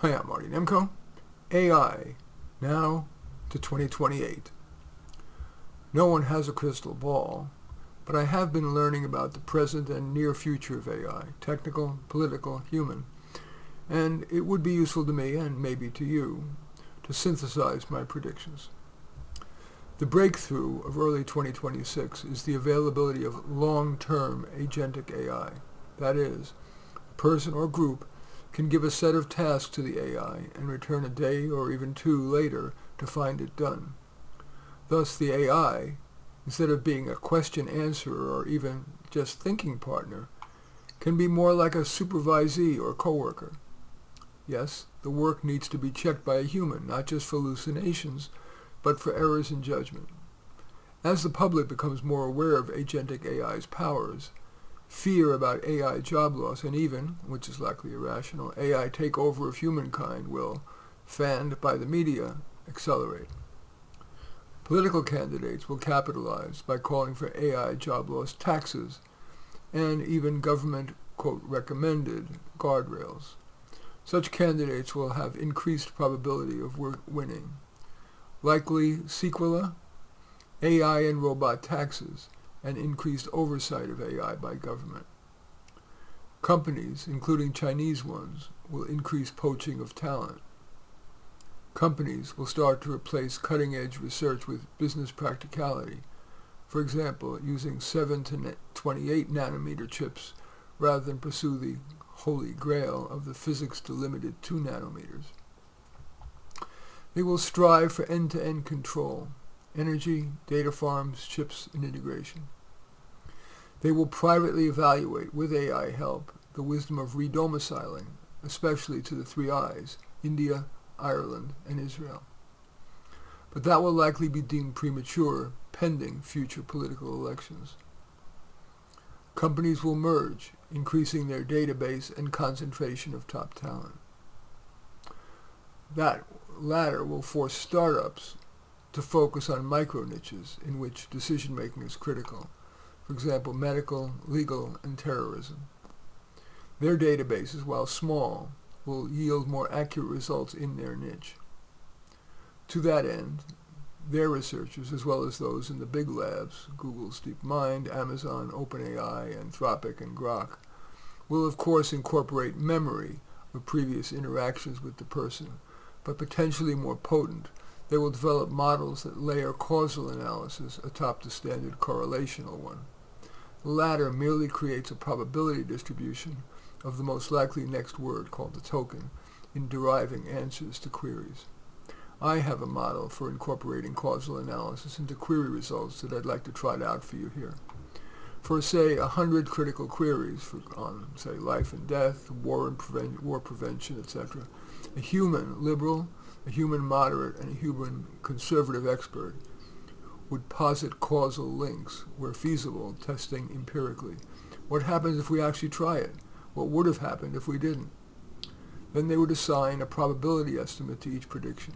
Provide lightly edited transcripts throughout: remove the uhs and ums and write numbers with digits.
Hi, I'm Marty Nemko. AI, now to 2028. No one has a crystal ball, but I have been learning about the present and near future of AI, technical, political, human, and it would be useful to me, and maybe to you, to synthesize my predictions. The breakthrough of early 2026 is the availability of long-term agentic AI. That is, a person or group can give a set of tasks to the AI and return a day or even two later to find it done. Thus, the AI, instead of being a question answerer or even just thinking partner, can be more like a supervisee or coworker. Yes, the work needs to be checked by a human, not just for hallucinations, but for errors in judgment. As the public becomes more aware of agentic AI's powers, fear about AI job loss and even, which is likely irrational, AI takeover of humankind will, fanned by the media, accelerate. Political candidates will capitalize by calling for AI job loss taxes and even government, quote, recommended guardrails. Such candidates will have increased probability of winning. Likely sequela, AI and robot taxes, and increased oversight of AI by government. Companies, including Chinese ones, will increase poaching of talent. Companies will start to replace cutting-edge research with business practicality, for example, using 7 to 28 nanometer chips rather than pursue the holy grail of the physics delimited 2 nanometers. They will strive for end-to-end control, energy, data farms, chips, and integration. They will privately evaluate, with AI help, the wisdom of redomiciling, especially to the 3 I's, India, Ireland, and Israel. But that will likely be deemed premature, pending future political elections. Companies will merge, increasing their database and concentration of top talent. That latter will force startups to focus on micro-niches in which decision-making is critical, for example, medical, legal, and terrorism. Their databases, while small, will yield more accurate results in their niche. To that end, their researchers, as well as those in the big labs, Google's DeepMind, Amazon, OpenAI, Anthropic, and Grok, will of course incorporate memory of previous interactions with the person, but potentially more potent. They will develop models that layer causal analysis atop the standard correlational one. The latter merely creates a probability distribution of the most likely next word, called the token, in deriving answers to queries. I have a model for incorporating causal analysis into query results that I'd like to trot out for you here. For, say, 100 critical queries on, say, life and death, war prevention, etc., a human liberal, a human moderate, and a human conservative expert would posit causal links where feasible, testing empirically. What happens if we actually try it? What would have happened if we didn't? Then they would assign a probability estimate to each prediction.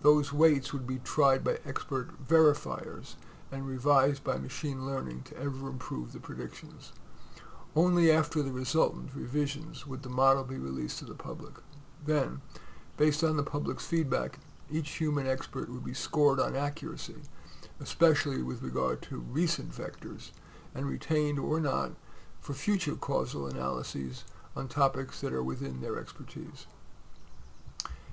Those weights would be tried by expert verifiers and revised by machine learning to ever improve the predictions. Only after the resultant revisions would the model be released to the public. Then, based on the public's feedback, each human expert would be scored on accuracy, especially with regard to recent vectors, and retained or not for future causal analyses on topics that are within their expertise.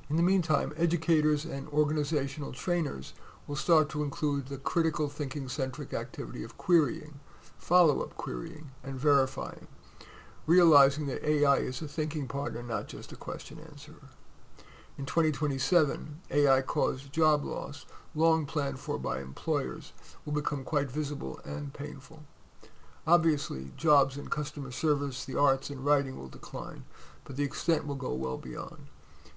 In the meantime, educators and organizational trainers will start to include the critical thinking-centric activity of querying, follow-up querying, and verifying, realizing that AI is a thinking partner, not just a question answerer. In 2027, AI-caused job loss, long planned for by employers, will become quite visible and painful. Obviously, jobs in customer service, the arts, and writing will decline, but the extent will go well beyond.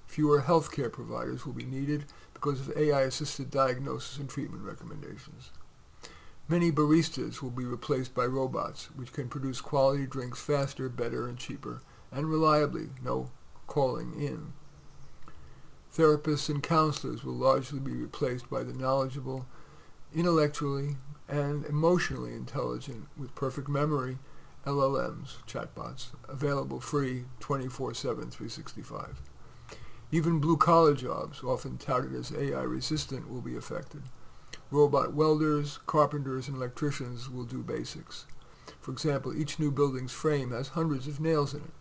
Fewer healthcare providers will be needed because of AI-assisted diagnosis and treatment recommendations. Many baristas will be replaced by robots, which can produce quality drinks faster, better, and cheaper, and reliably, no calling in. Therapists and counselors will largely be replaced by the knowledgeable, intellectually and emotionally intelligent, with perfect memory, LLMs, chatbots, available free 24/7, 365. Even blue-collar jobs, often touted as AI-resistant, will be affected. Robot welders, carpenters, and electricians will do basics. For example, each new building's frame has hundreds of nails in it.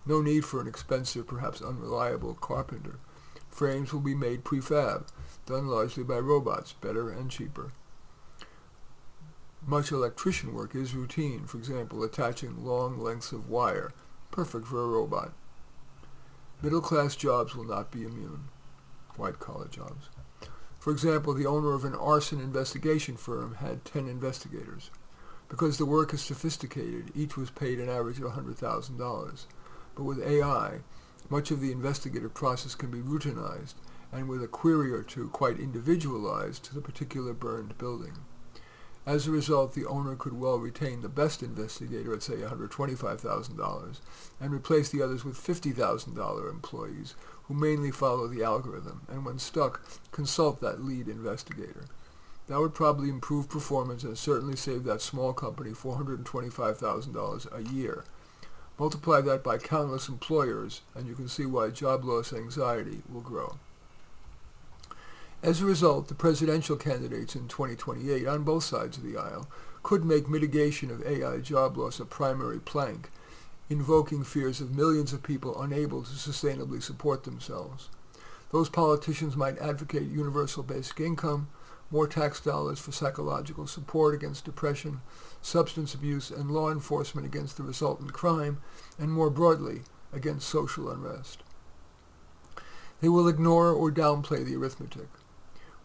No need for an expensive, perhaps unreliable carpenter. Frames will be made prefab, done largely by robots, better and cheaper. Much electrician work is routine, for example, attaching long lengths of wire, perfect for a robot. Middle-class jobs will not be immune. White-collar jobs. For example, the owner of an arson investigation firm had 10 investigators. Because the work is sophisticated, each was paid an average of $100,000. But with AI, much of the investigative process can be routinized, and with a query or two quite individualized to the particular burned building. As a result, the owner could well retain the best investigator at, say, $125,000, and replace the others with $50,000 employees who mainly follow the algorithm, and when stuck, consult that lead investigator. That would probably improve performance and certainly save that small company $425,000 a year. Multiply that by countless employers, and you can see why job loss anxiety will grow. As a result, the presidential candidates in 2028 on both sides of the aisle could make mitigation of AI job loss a primary plank, invoking fears of millions of people unable to sustainably support themselves. Those politicians might advocate universal basic income, more tax dollars for psychological support against depression, substance abuse, and law enforcement against the resultant crime, and more broadly, against social unrest. They will ignore or downplay the arithmetic.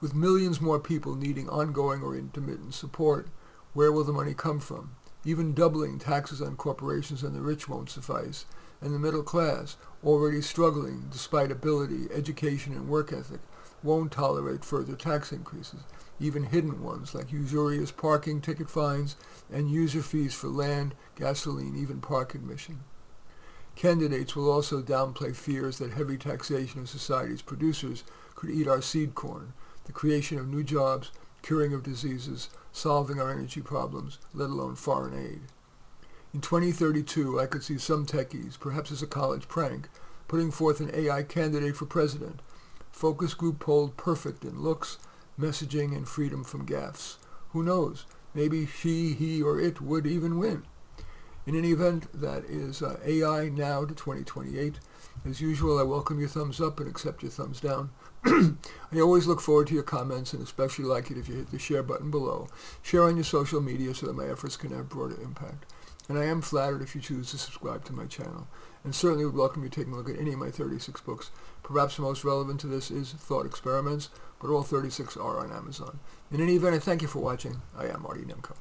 With millions more people needing ongoing or intermittent support, where will the money come from? Even doubling taxes on corporations and the rich won't suffice, and the middle class, already struggling despite ability, education, and work ethic, won't tolerate further tax increases, even hidden ones like usurious parking ticket fines and user fees for land, gasoline, even park admission. Candidates will also downplay fears that heavy taxation of society's producers could eat our seed corn, the creation of new jobs, curing of diseases, solving our energy problems, let alone foreign aid. In 2032, I could see some techies, perhaps as a college prank, putting forth an AI candidate for president. Focus group polled perfect in looks, messaging, and freedom from gaffes. Who knows? Maybe she, he, or it would even win. In any event, that is AI Now to 2028. As usual, I welcome your thumbs up and accept your thumbs down. I always look forward to your comments and especially like it if you hit the share button below. Share on your social media so that my efforts can have broader impact. And I am flattered if you choose to subscribe to my channel. And certainly would welcome you taking a look at any of my 36 books. Perhaps the most relevant to this is Thought Experiments, but all 36 are on Amazon. In any event, I thank you for watching. I am Marty Nemko.